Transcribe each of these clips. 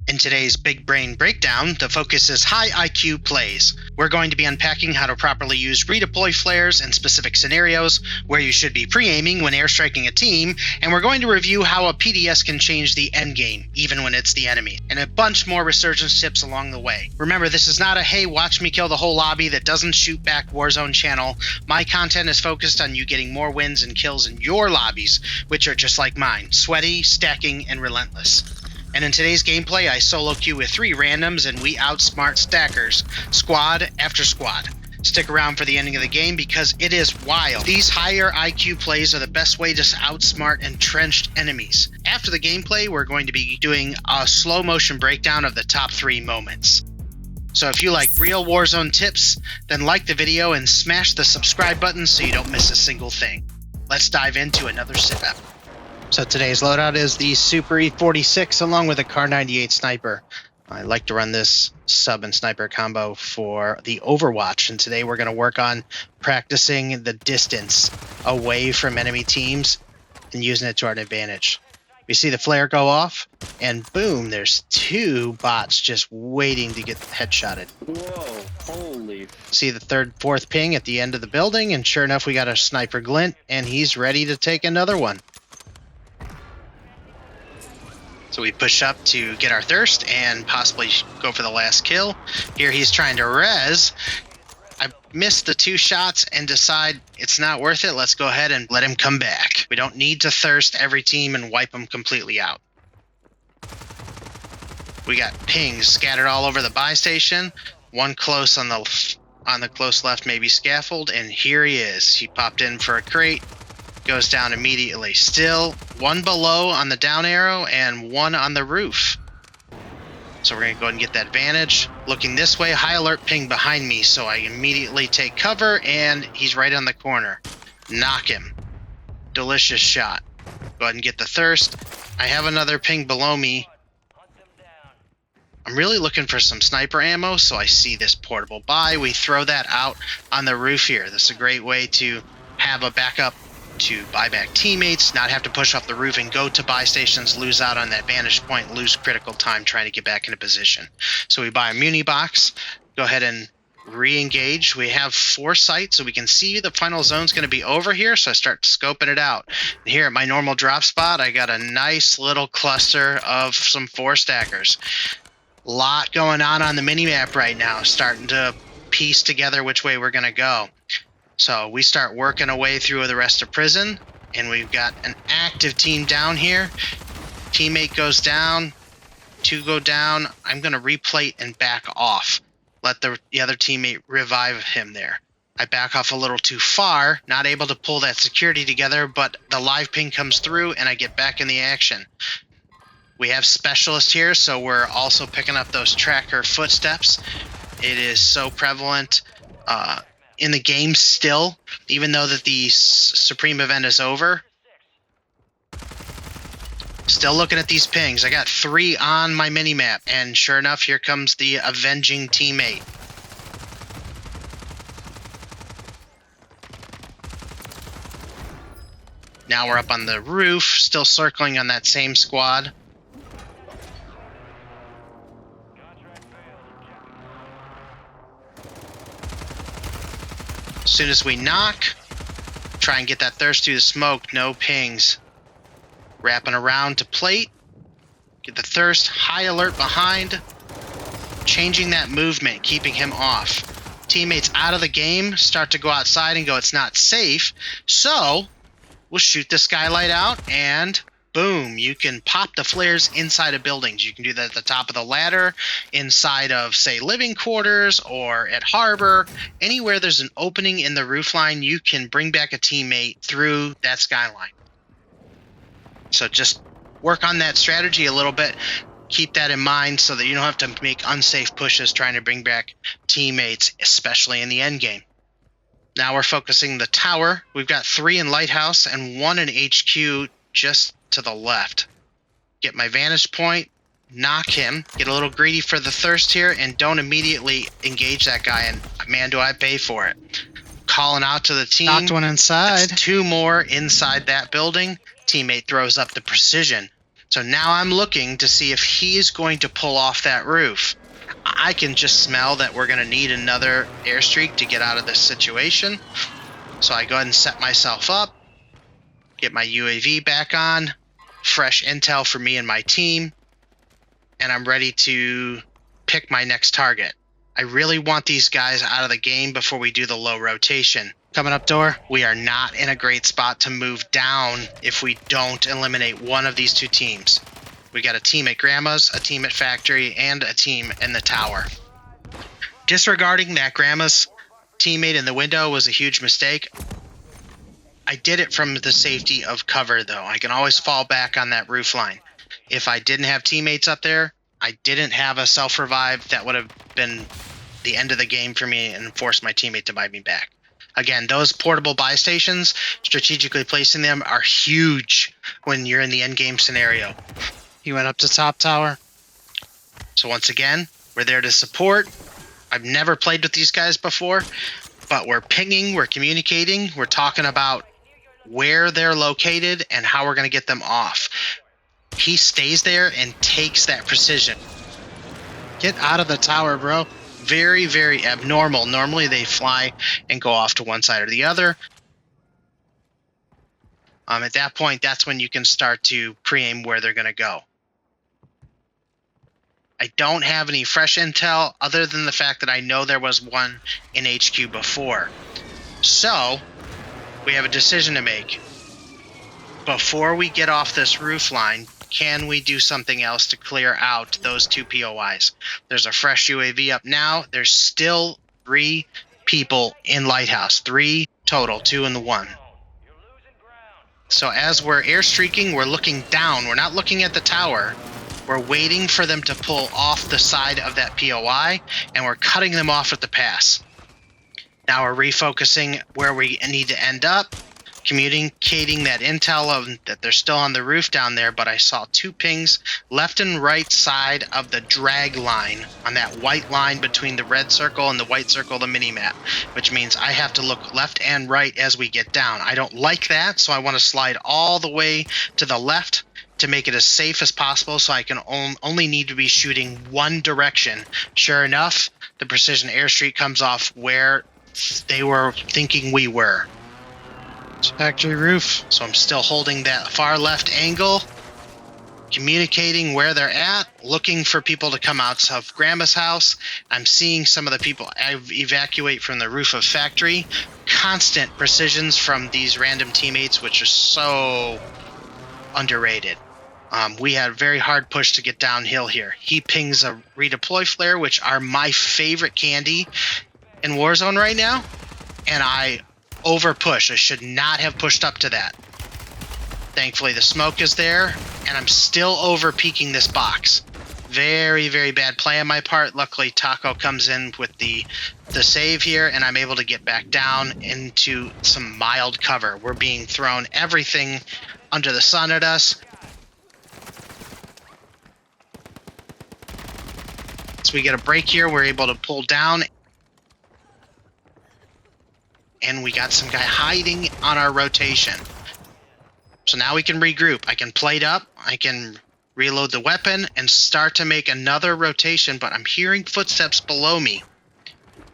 In today's Big Brain Breakdown, the focus is high IQ plays. We're going to be unpacking how to properly use redeploy flares in specific scenarios, where you should be pre-aiming when airstriking a team, and we're going to review how a PDS can change the endgame, even when it's the enemy, and a bunch more resurgence tips along the way. Remember, this is not a hey, watch me kill the whole lobby that doesn't shoot back Warzone channel. My content is focused on you getting more wins and kills in your lobbies, which are just like mine, sweaty, stacking, and relentless. And in today's gameplay, I solo queue with 3 randoms and we outsmart stackers, squad after squad. Stick around for the ending of the game because it is wild. These higher IQ plays are the best way to outsmart entrenched enemies. After the gameplay, we're going to be doing a slow motion breakdown of the top 3 moments. So if you like real Warzone tips, then like the video and smash the subscribe button so you don't miss a single thing. Let's dive into another sit-up. So today's loadout is the Super E46 along with a Kar 98 sniper. I like to run this sub and sniper combo for the Overwatch, and today we're going to work on practicing the distance away from enemy teams and using it to our advantage. We see the flare go off, and boom, there's 2 bots just waiting to get headshotted. Whoa, holy. See the 3rd, 4th ping at the end of the building, and sure enough, we got a sniper glint, and he's ready to take another one. So we push up to get our thirst and possibly go for the last kill. Here he's trying to res. I missed the 2 shots and decide it's not worth it. Let's go ahead and let him come back. We don't need to thirst every team and wipe them completely out. We got pings scattered all over the buy station. One close on the close left, maybe scaffold, and here he is. He popped in for a crate. Goes down immediately. Still 1 below on the down arrow and 1 on the roof. So we're going to go ahead and get that advantage. Looking this way, high alert ping behind me, so I immediately take cover, and he's right on the corner. Knock him. Delicious shot. Go ahead and get the thirst. I have another ping below me. I'm really looking for some sniper ammo, so I see this portable buy. We throw that out on the roof here. This is a great way to have a backup to buy back teammates, not have to push off the roof and go to buy stations, lose out on that vantage point, lose critical time trying to get back into position. So we buy a muni box, go ahead and re-engage. We have 4 sights, so we can see the final zone's going to be over here, so I start scoping it out. And here at my normal drop spot, I got a nice little cluster of some 4 stackers. Lot going on the mini-map right now, starting to piece together which way we're going to go. So we start working our way through the rest of prison, and we've got an active team down here. Teammate goes down, 2 go down. I'm going to replate and back off. Let the other teammate revive him there. I back off a little too far, not able to pull that security together, but the live ping comes through and I get back in the action. We have specialists here, so we're also picking up those tracker footsteps. It is so prevalent in the game still, even though that the Supreme event is over. Still looking at these pings. I got 3 on my mini-map, and sure enough, here comes the avenging teammate. Now we're up on the roof, still circling on that same squad. As soon as we knock, try and get that thirst through the smoke, no pings. Wrapping around to plate, get the thirst, high alert behind, changing that movement, keeping him off. Teammates out of the game, start to go outside and go, it's not safe, so we'll shoot the skylight out and boom, you can pop the flares inside of buildings. You can do that at the top of the ladder, inside of, say, living quarters, or at harbor. Anywhere there's an opening in the roofline, you can bring back a teammate through that skyline. So just work on that strategy a little bit. Keep that in mind so that you don't have to make unsafe pushes trying to bring back teammates, especially in the end game. Now we're focusing the tower. We've got 3 in Lighthouse and 1 in HQ just to the left. Get my vantage point, knock him, get a little greedy for the thirst here, and don't immediately engage that guy, and man, do I pay for it. Calling out to the team. Knocked one inside. That's 2 more inside that building. Teammate throws up the precision. So now I'm looking to see if he's going to pull off that roof. I can just smell that we're going to need another airstreak to get out of this situation. So I go ahead and set myself up, get my UAV back on, fresh intel for me and my team, and I'm ready to pick my next target. I really want these guys out of the game before we do the low rotation. Coming up door, we are not in a great spot to move down if we don't eliminate one of these two teams. We got a team at Grandma's, a team at Factory, and a team in the tower. Disregarding that Grandma's teammate in the window was a huge mistake. I did it from the safety of cover, though. I can always fall back on that roof line. If I didn't have teammates up there, I didn't have a self-revive, that would have been the end of the game for me and forced my teammate to buy me back. Again, those portable buy stations, strategically placing them are huge when you're in the end game scenario. He went up to top tower. So once again, we're there to support. I've never played with these guys before, but we're pinging, we're communicating, we're talking about where they're located and how we're going to get them off. He stays there and takes that precision. Get out of the tower, bro. Very, very abnormal. Normally they fly and go off to one side or the other. At that point, that's when you can start to pre-aim where they're going to go. I don't have any fresh intel other than the fact that I know there was one in HQ before. So, we have a decision to make. Before we get off this roof line, can we do something else to clear out those two POIs? There's a fresh UAV up now. There's still 3 people in Lighthouse. 3 total, 2 in the 1. So as we're airstreaking, we're looking down. We're not looking at the tower. We're waiting for them to pull off the side of that POI, and we're cutting them off at the pass. Now we're refocusing where we need to end up, communicating that intel of that they're still on the roof down there, but I saw 2 pings left and right side of the drag line on that white line between the red circle and the white circle of the mini-map, which means I have to look left and right as we get down. I don't like that, so I want to slide all the way to the left to make it as safe as possible, so I can only need to be shooting one direction. Sure enough, the precision airstreak comes off where they were thinking we were. It's factory roof, so I'm still holding that far left angle, communicating where they're at, looking for people to come out of Grandma's house. I'm seeing some of the people evacuate from the roof of factory. Constant precisions from these random teammates, which are so underrated. We had a very hard push to get downhill here. He pings a redeploy flare, which are my favorite candy in Warzone right now, and I over push. I should not have pushed up to that. Thankfully the smoke is there, and I'm still over peeking this box. Very, very bad play on my part. Luckily Taco comes in with the save here, and I'm able to get back down into some mild cover. We're being thrown everything under the sun at us. So we get a break here. We're able to pull down, and we got some guy hiding on our rotation. So now we can regroup. I can plate up, I can reload the weapon and start to make another rotation, but I'm hearing footsteps below me.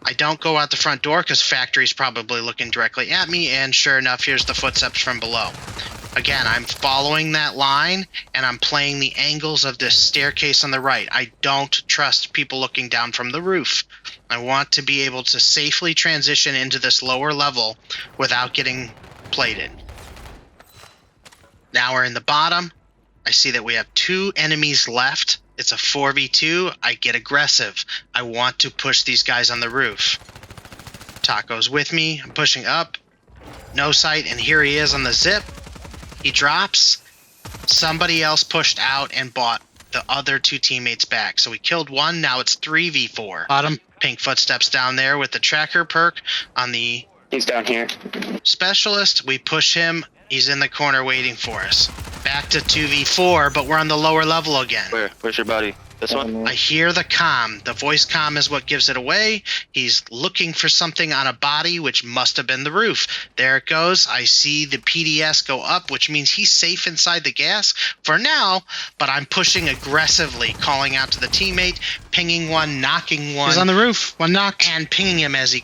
I don't go out the front door because factory's probably looking directly at me, and sure enough, here's the footsteps from below. Again, I'm following that line, and I'm playing the angles of this staircase on the right. I don't trust people looking down from the roof. I want to be able to safely transition into this lower level without getting plated. Now we're in the bottom. I see that we have 2 enemies left. It's a 4v2. I get aggressive. I want to push these guys on the roof. Taco's with me. I'm pushing up. No sight, and here he is on the zip. He drops. Somebody else pushed out and bought the other 2 teammates back. So we killed 1. Now it's 3v4. Bottom. Pink footsteps down there with the tracker perk on the... He's down here. Specialist. We push him. He's in the corner waiting for us. Back to 2v4, but we're on the lower level again. Where's your body? This one? I hear the comm. The voice comm is what gives it away. He's looking for something on a body, which must have been the roof. There it goes. I see the PDS go up, which means he's safe inside the gas for now, but I'm pushing aggressively, calling out to the teammate, pinging one, knocking one. He's on the roof. One knocked. And pinging him as he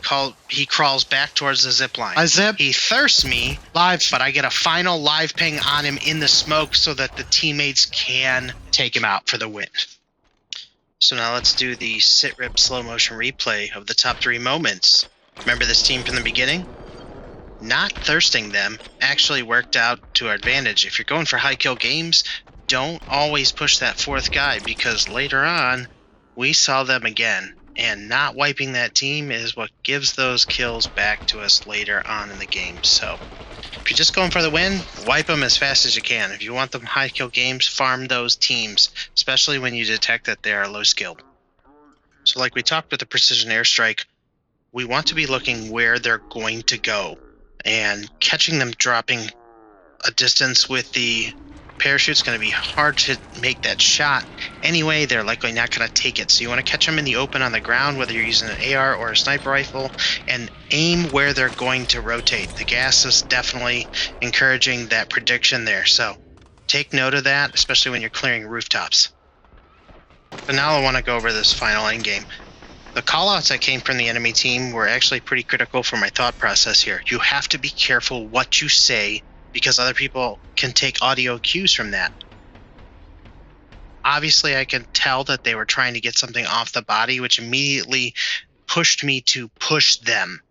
crawls back towards the zip line. I zip. He thirsts me live, but I get a final live ping on him in the smoke so that the teammates can take him out for the win. So now let's do the Sitrep slow motion replay of the top 3 moments. Remember this team from the beginning? Not thirsting them actually worked out to our advantage. If you're going for high kill games, don't always push that 4th guy, because later on we saw them again, and not wiping that team is what gives those kills back to us later on in the game. So if you're just going for the win, wipe them as fast as you can. If you want them high kill games, farm those teams, especially when you detect that they are low skilled. So like we talked with the precision airstrike, we want to be looking where they're going to go and catching them dropping a distance with the parachute's going to be hard to make that shot. Anyway, they're likely not going to take it. So you want to catch them in the open on the ground, whether you're using an AR or a sniper rifle, and aim where they're going to rotate. The gas is definitely encouraging that prediction there. So take note of that, especially when you're clearing rooftops. But now I want to go over this final end game. The callouts that came from the enemy team were actually pretty critical for my thought process here. You have to be careful what you say, because other people can take audio cues from that. Obviously, I could tell that they were trying to get something off the body, which immediately pushed me to push them.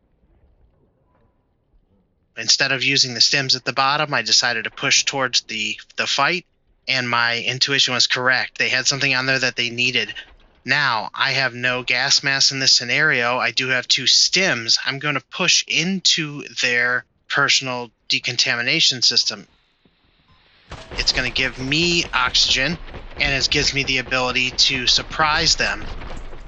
Instead of using the stims at the bottom, I decided to push towards the fight, and my intuition was correct. They had something on there that they needed. Now, I have no gas mask in this scenario. I do have 2 stims. I'm going to push into their personal decontamination system. It's going to give me oxygen, and it gives me the ability to surprise them.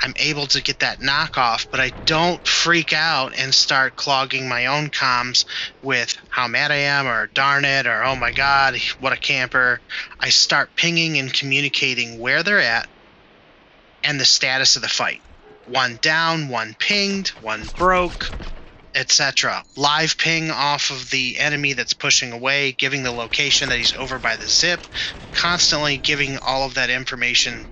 I'm able to get that knockoff, but I don't freak out and start clogging my own comms with how mad I am, or darn it, or oh my god, what a camper. I start pinging and communicating where they're at and the status of the fight. 1 down, 1 pinged, 1 broke, etc. Live ping off of the enemy that's pushing away, giving the location that he's over by the zip, constantly giving all of that information.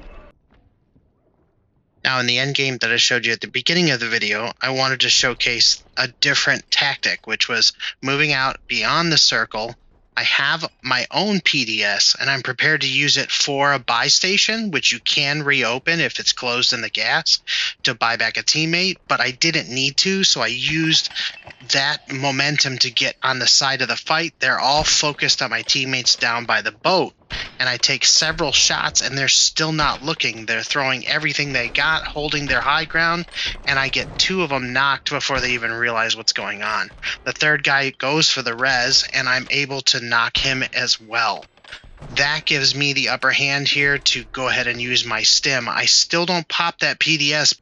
Now in the end game that I showed you at the beginning of the video, I wanted to showcase a different tactic, which was moving out beyond the circle. I have my own PDS, and I'm prepared to use it for a buy station, which you can reopen if it's closed in the gas, to buy back a teammate, but I didn't need to, so I used that momentum to get on the side of the fight. They're all focused on my teammates down by the boat, and I take several shots, and they're still not looking. They're throwing everything they got, holding their high ground, and I get 2 of them knocked before they even realize what's going on. The 3rd guy goes for the res, and I'm able to knock him as well. That gives me the upper hand here to go ahead and use my stim. I still don't pop that PDS.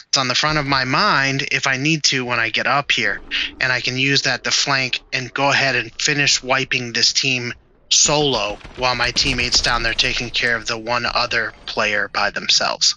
It's on the front of my mind if I need to when I get up here, and I can use that to flank and go ahead and finish wiping this team solo while my teammates down there taking care of the 1 other player by themselves.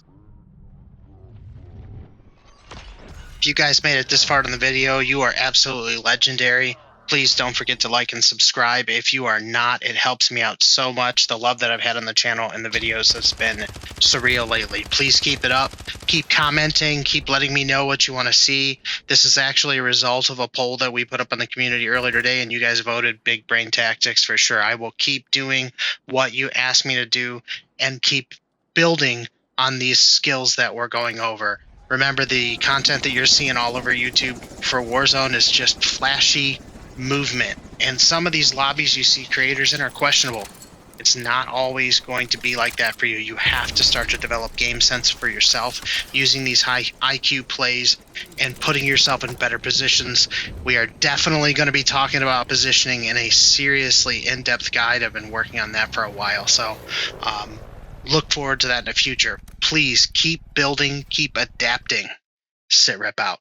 If you guys made it this far in the video, you are absolutely legendary. Please don't forget to like and subscribe. If you are not, it helps me out so much. The love that I've had on the channel and the videos has been surreal lately. Please keep it up. Keep commenting. Keep letting me know what you want to see. This is actually a result of a poll that we put up in the community earlier today, and you guys voted big brain tactics for sure. I will keep doing what you asked me to do and keep building on these skills that we're going over. Remember, the content that you're seeing all over YouTube for Warzone is just flashy movement, and some of these lobbies you see creators in are questionable. It's not always going to be like that for you. You have to start to develop game sense for yourself using these high IQ plays and putting yourself in better positions. We are definitely going to be talking about positioning in a seriously in-depth guide. I've been working on that for a while, so look forward to that in the future. Please keep building, keep adapting. Sitrep out.